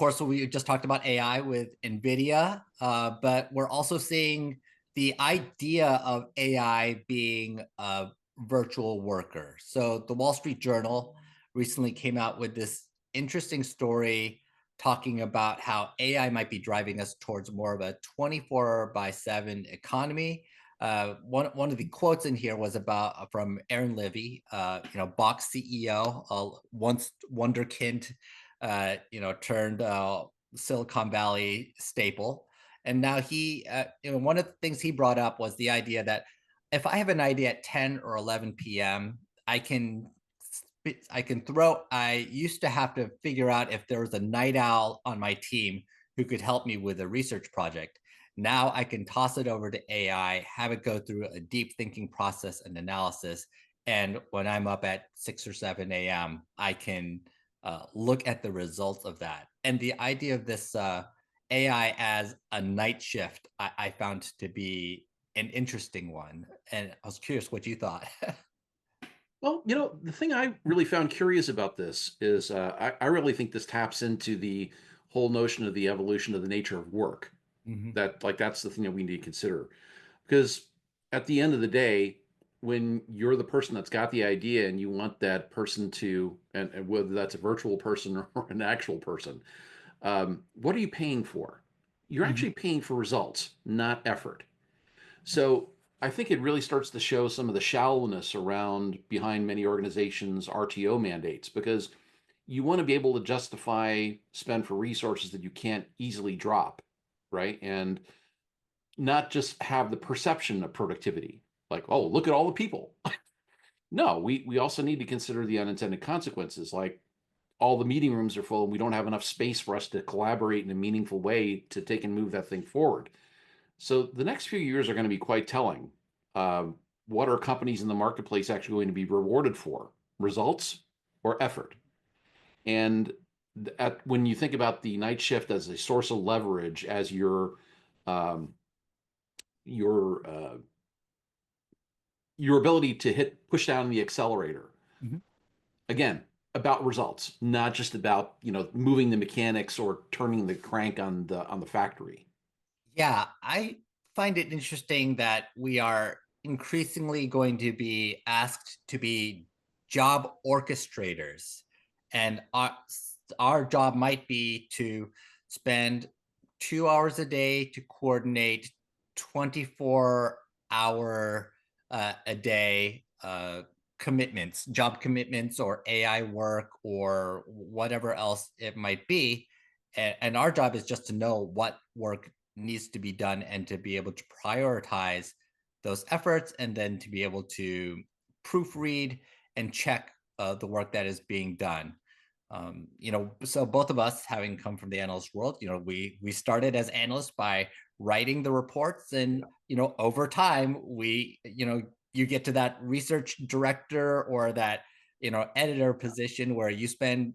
course, we just talked about AI with NVIDIA, but we're also seeing the idea of AI being a virtual worker. So the Wall Street Journal recently came out with this interesting story talking about how AI might be driving us towards more of a 24/7 economy. One of the quotes in here was about from Aaron Levy, Box CEO, once wonderkind, turned Silicon Valley staple. And now one of the things he brought up was the idea that if I have an idea at 10 or 11 p.m., I used to have to figure out if there was a night owl on my team who could help me with a research project. Now I can toss it over to AI, have it go through a deep thinking process and analysis. And when I'm up at 6 or 7 a.m., I can look at the results of that. And the idea of this AI as a night shift, I found to be an interesting one. And I was curious what you thought. Well, the thing I really found curious about this is I really think this taps into the whole notion of the evolution of the nature of work. Mhm. That's the thing that we need to consider. Because at the end of the day, when you're the person that's got the idea and you want that person to, and whether that's a virtual person or an actual person, what are you paying for? You're Mhm. actually paying for results, not effort. So I think it really starts to show some of the shallowness around behind many organizations' RTO mandates because you want to be able to justify spend for resources that you can't easily drop, right? And not just have the perception of productivity, like, oh, look at all the people. No, we also need to consider the unintended consequences, like all the meeting rooms are full and we don't have enough space for us to collaborate in a meaningful way to take and move that thing forward. So the next few years are going to be quite telling. Uh, what are companies in the marketplace actually going to be rewarded for? Results or effort? And when you think about the night shift as a source of leverage, as um, your your ability to push down the accelerator, Mhm. again, about results, not just about moving the mechanics or turning the crank on the factory. Yeah, I find it interesting that we are increasingly going to be asked to be job orchestrators. And our job might be to spend 2 hours a day to coordinate 24-hour a day commitments, job commitments, or AI work, or whatever else it might be. And our job is just to know what work needs to be done and to be able to prioritize those efforts and then to be able to proofread and check the work that is being done. So both of us, having come from the analyst world, we started as analysts by writing the reports, and over time you get to that research director or that editor position where you spend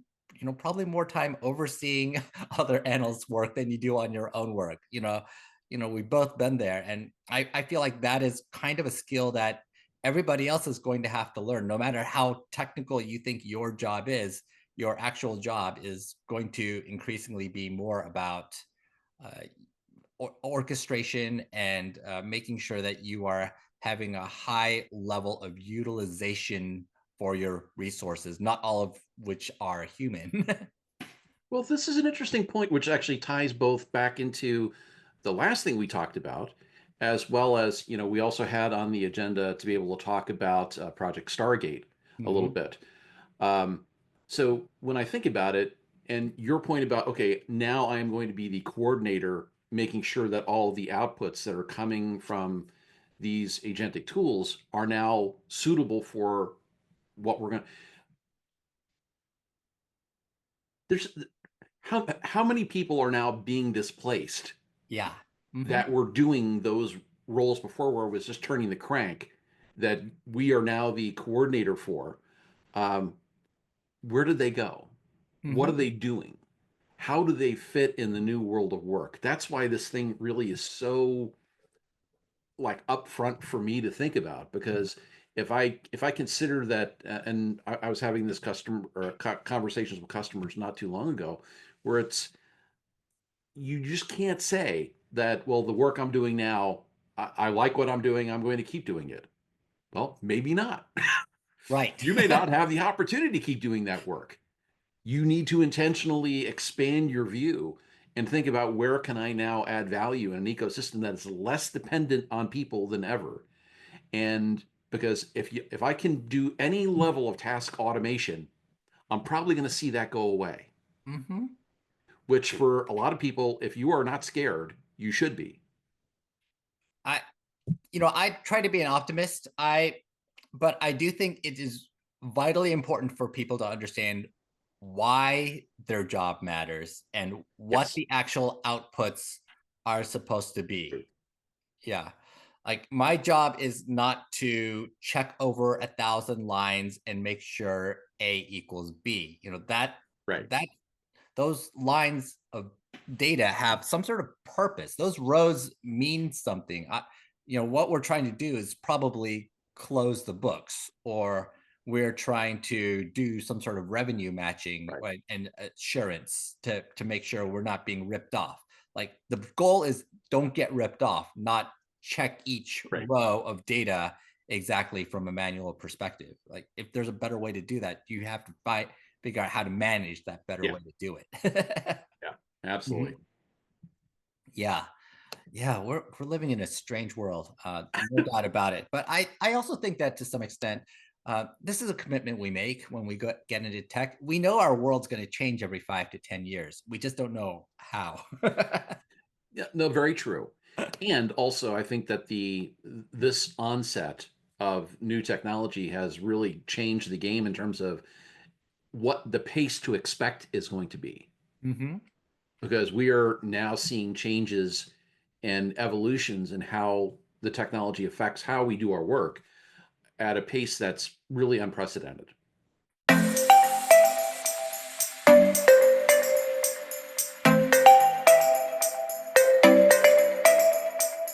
probably more time overseeing other analysts' work than you do on your own work. We've both been there, and I feel like that is kind of a skill that everybody else is going to have to learn. No matter how technical you think your job is, your actual job is going to increasingly be more about uh, orchestration and making sure that you are having a high level of utilization for your resources, not all of which are human. Well, this is an interesting point, which actually ties both back into the last thing we talked about, as well as, we also had on the agenda to be able to talk about Project Stargate a little Mhm. bit. Um, so when I think about it, and your point about, okay, now I am going to be the coordinator, making sure that all of the outputs that are coming from these agentic tools are now suitable for what we're going to. There's how many people are now being displaced Yeah. Hmm. that were doing those roles before where it was just turning the crank that we are now the coordinator for. um, where did they go? What are Hmm. they doing? How do they fit in the new world of work? That's why this thing really is so like upfront for me to think about, because if I consider that, and I was having this customer or conversations with customers not too long ago, where it's you just can't say that, well, the work I'm doing now, I like what I'm doing, I'm going to keep doing it. Well, maybe not. Right. You may not have the opportunity to keep doing that work. You need to intentionally expand your view and think about, where can I now add value in an ecosystem that is less dependent on people than ever. And because if I can do any level of task automation, I'm probably going to see that go away. Hmm. Which, for a lot of people, if you are not scared, you should be. I, I try to be an optimist. But I do think it is vitally important for people to understand why their job matters and what Yes. the actual outputs are supposed to True. be. Yeah. Like my job is not to check over 1,000 lines and make sure A equals B. Right. That those lines of data have some sort of purpose. Those rows mean something. What we're trying to do is probably close the books, or we're trying to do some sort of revenue matching, Right. right, and assurance to make sure we're not being ripped off. Like the goal is don't get ripped off, not check each Right. row of data exactly from a manual perspective. Like if there's a better way to do that, you have to figure out how to manage that better Yeah. way to do it. Yeah. Mhm. Absolutely. Yeah, yeah, we're living in a strange world, no doubt about it. But I also think that to some extent, this is a commitment we make when we get into tech. We know our world's going to change every 5 to 10 years. We just don't know how. Yeah. No, very true. And also, I think that the this onset of new technology has really changed the game in terms of what the pace to expect is going to be, Hmm. because we are now seeing changes and evolutions in how the technology affects how we do our work at a pace that's really unprecedented.